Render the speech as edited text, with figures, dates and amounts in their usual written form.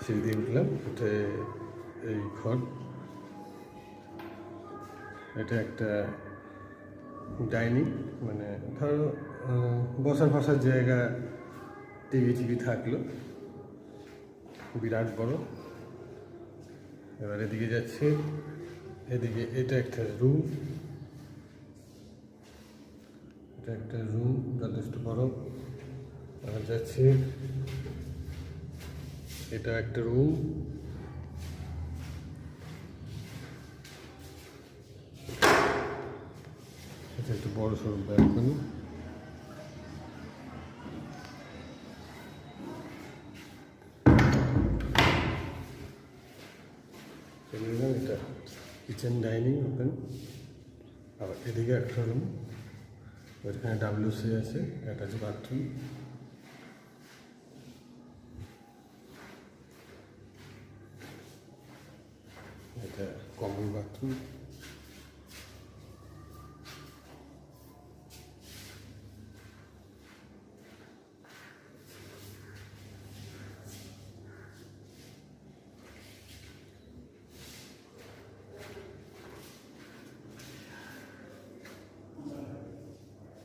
সিঁড়ি দিয়ে উঠলাম, উঠে এই ঘর, এটা একটা ডাইনিং, মানে ধরো বসার জায়গা, টিভি থাকলো, বিরাট বড়। এবার এদিকে যাচ্ছে, এদিকে এটা একটা রুম, এটা একটা রুম যথেষ্ট বড়। এবার যাচ্ছে, এটা একটা রুম, এটা একটা বড় সড়ো ব্যালকনি। এটা কিচেন ডাইনিং ওপেন। আবার এদিকে একটা রুম, ওইখানে WC আছে, একটা আছে বাথরুম। এটা কমন বাথরুম।